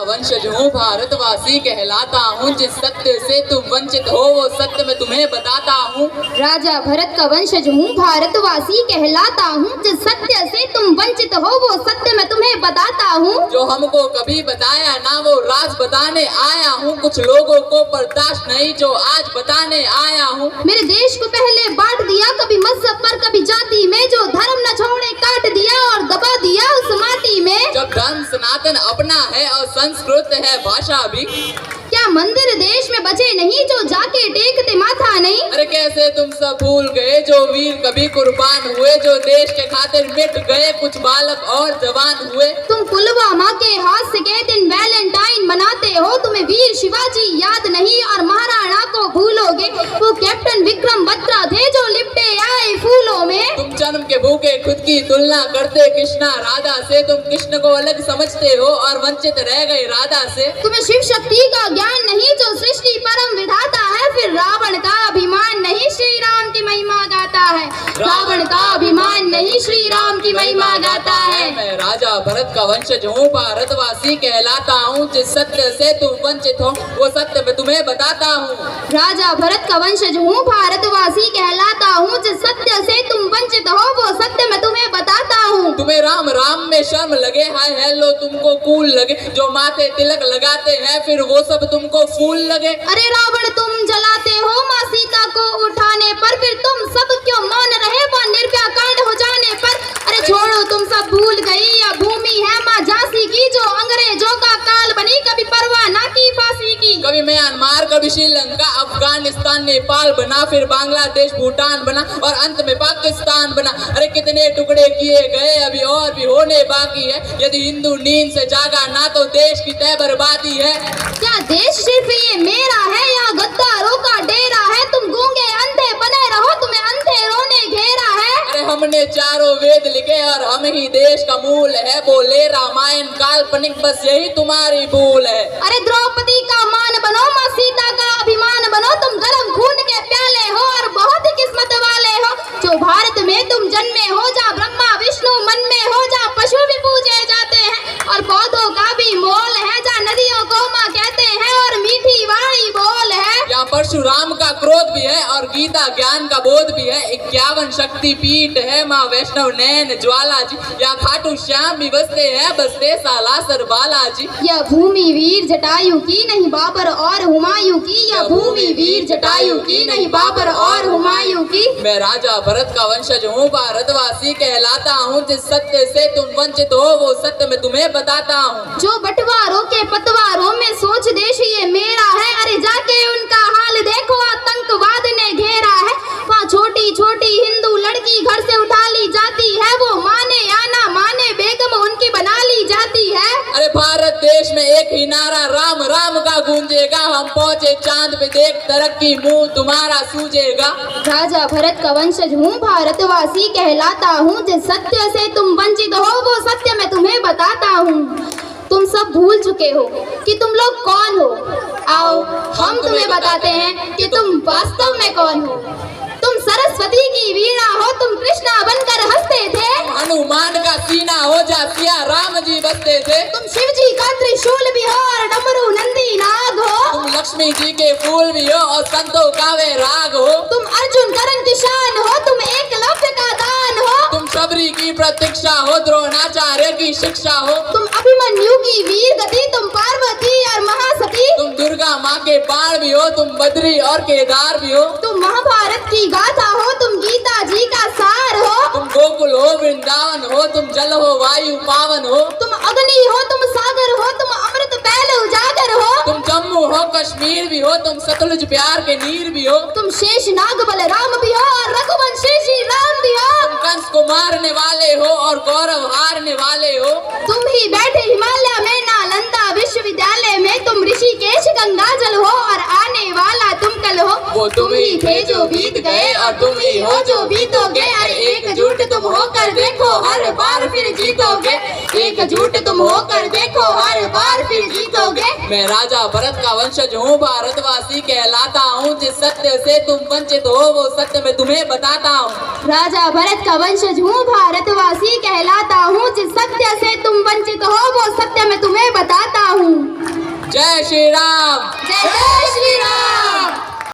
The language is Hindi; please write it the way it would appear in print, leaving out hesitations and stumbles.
वंशज हूँ भारतवासी कहलाता हूँ, जिस सत्य से तुम वंचित हो वो सत्य मैं तुम्हें बताता हूँ। राजा भरत का वंशज हूँ भारतवासी कहलाता हूँ, जिस सत्य से तुम वंचित हो वो सत्य मैं तुम्हें बताता हूँ। जो हमको कभी बताया ना वो राज बताने आया हूँ, कुछ लोगों को बर्दाश्त नहीं जो आज बताने आया हूँ। मेरे देश को पहले बांट दिया, कभी मजहब पर कभी जाति में, जो धर्म न छोड़े काट दिया और दबा दिया उस माटी में। जब धर्म सनातन अपना है और संस्कृत है भाषा भी, क्या मंदिर देश में बचे नहीं जो जाके टेकते माथा नहीं। अरे कैसे तुम सब भूल गए जो वीर कभी कुर्बान हुए, जो देश के खातिर मिट गए कुछ बालक और जवान हुए। तुम पुलवामा के हादसे के दिन वैलेंटाइन मनाते हो, तुम्हें वीर शिवाजी याद नहीं और महाराणा को भूलोगे। वो कैप्टन विक्रम बत्रा थे जो लिपटे आए फूलों में। तुम जन्म के भूखे खुद की तुलना करते कृष्णा राधा से, तुम कृष्ण को अलग समझते हो और वंचित रह गए राधा से। तुम्हें शिव शक्ति का ज्ञान नहीं जो सृष्टि परम विधाता है, फिर रावण का अभिमान नहीं श्री राम की महिमा गाता है। रावण का अभिमान नहीं श्री राम की महिमा गाता है। मैं राजा भरत का वंशज हूँ भारतवासी कहलाता हूँ, जिस सत्य से तुम वंचित हो वो सत्य मैं तुम्हें बताता हूँ। राजा भरत का वंशज हूँ भारतवासी कहलाता हूँ, जिस सत्य से तुम वंचित हो वो सत्य मैं तुम्हें बताता हूँ। तुम्हें राम राम में शर्म लगे, हाय हेलो तुमको कूल लगे, जो माथे तिलक लगाते हैं फिर वो सब तुमको फूल लगे। अरे रावण तुम जलाते हो माँ सीता को उठाने पर, फिर तुम सब क्यों मौन रहे वो निर्भया कांड हो जाने पर। अरे छोड़ो तुम सब भूल गई यह भूमि है माँ झांसी की, जो अंग्रेजों का काल बनी कभी परवाह ना की फांसी की। कभी म्यांमार कभी श्रीलंका अफगानिस्तान नेपाल बना, फिर बांग्लादेश भूटान बना और अंत में पाकिस्तान बना। अरे कितने टुकड़े किए गए अभी और भी होने बाकी है, यदि हिंदू नींद से जागा ना तो देश की तय बर्बादी है। क्या देश सिर्फ ये मेरा है या गद्दारों का डेरा है, तुम गूंगे अंधे बने रहो तुम्हें अंधेरों ने घेरा है। अरे हमने चारों वेद लिखे और हम ही देश का मूल है, बोले रामायण काल्पनिक बस यही तुम्हारी भूल है। अरे द्रौपदी का मान बनो माँ सीता का अभिमान बनो, तुम गर्म खून के प्याले हो और बहुत ही किस्मत वाले हो। जो भारत में तुम जन्मे हो, जहाँ ब्रह्मा विष्णु मन में हो, जहाँ पशु भी पूजे जाते हैं और पौधों का भी मोल है, जहाँ नदियों को माँ कहते हैं और मीठी वाणी बोल है। यहाँ परशुराम का क्रोध भी है और गीता ज्ञान का बोध भी है। 51 शक्ति पीठ है, माँ वैष्णव नैन ज्वाला जी, यहाँ खाटू श्याम भी बसते हैं, बसते सालासर बालाजी। यह भूमि वीर जटायु की नहीं बाबर और हुमायूं की, यह भूमि वीर जटायु की नहीं बाबर और हुमायूं की। मैं राजा भरत का वंशज हूँ भारतवासी कहलाता हूँ, जिस सत्य से तुम वंचित हो वो सत्य मैं तुम्हें बताता हूँ। जो बंटवारों के पतवारों में सोच देश ये मेरा है, अरे जाके उनका हाल देखो आतंकवाद ने घेरा है। वहाँ छोटी छोटी हिंदू लड़की घर से उठा ली जाती है, वो माने या ना माने बेगम उनकी बना ली जाती है। अरे भारत देश में एक ही नारा राम राम का गूंजेगा, हम पहुँचे चांद पे देख तरक्की मुंह तुम्हारा सूझेगा। राजा भरत का वंशज हूँ भारतवासी कहलाता हूँ, जिस सत्य से तुम वंचित हो वो सत्य मैं तुम्हें बताता हूँ। तुम सब भूल चुके हो कि तुम लोग कौन हो, आओ हम तुम्हें बताते हैं कि तुम वास्तव में कौन हो। तुम सरस्वती की वीणा हो, तुम कृष्णा बनकर हंसते थे, हनुमान का सीना हो जा सिया राम जी बसते थे। तुम शिव जी का त्रिशूल भी हो और डमरू नंदी नाग हो, तुम लक्ष्मी जी के फूल भी हो और संतों का वे राग हो। तुम अर्जुन करण किसान हो, तुम एकलव्य का दान हो, तुम शबरी की प्रतीक्षा हो, द्रोणाचार्य की शिक्षा हो। तुम अभिमन्यु की वीर गति, तुम पार्वती और महासती, तुम दुर्गा माँ के बाण भी हो, तुम बद्री और केदार भी हो। तुम महाभारत की गाथा हो, तुम गीता जी का सार हो, तुम गोकुल हो वृंदावन हो, तुम जल हो वायु पावन हो। तुम अग्नि हो, तुम सागर हो, तुम अमृत पहले उजागर हो, तुम जम्मू हो कश्मीर भी हो, तुम सतलुज प्यार के नीर भी हो। तुम शेष नाग बलराम भी हो और रघुवंशी श्री राम भी हो, तुम कंस को मारने वाले हो और गौरव हारने वाले हो। तुम ही बैठे हिमालय में नालंदा विश्वविद्यालय में, तुम ऋषिकेश गंगाजल हो और आने वाला तुम कल हो। वो तुम ही थे जो बीत गए और तुम ही हो जो बीतोगे, अरे एकजुट तुम होकर देखो हर बार फिर जीतोगे, एकजुट तुम होकर देखो हर बार फिर जीतोगे। मैं राजा भरत का वंशज हूँ भारतवासी कहलाता हूँ, जिस सत्य से तुम वंचित हो वो सत्य मैं तुम्हें बताता हूँ। राजा भरत का वंशज हूँ भारतवासी कहलाता हूँ, जिस सत्य से तुम वंचित हो वो सत्य मैं तुम्हें बताता हूँ। जय श्री राम। जय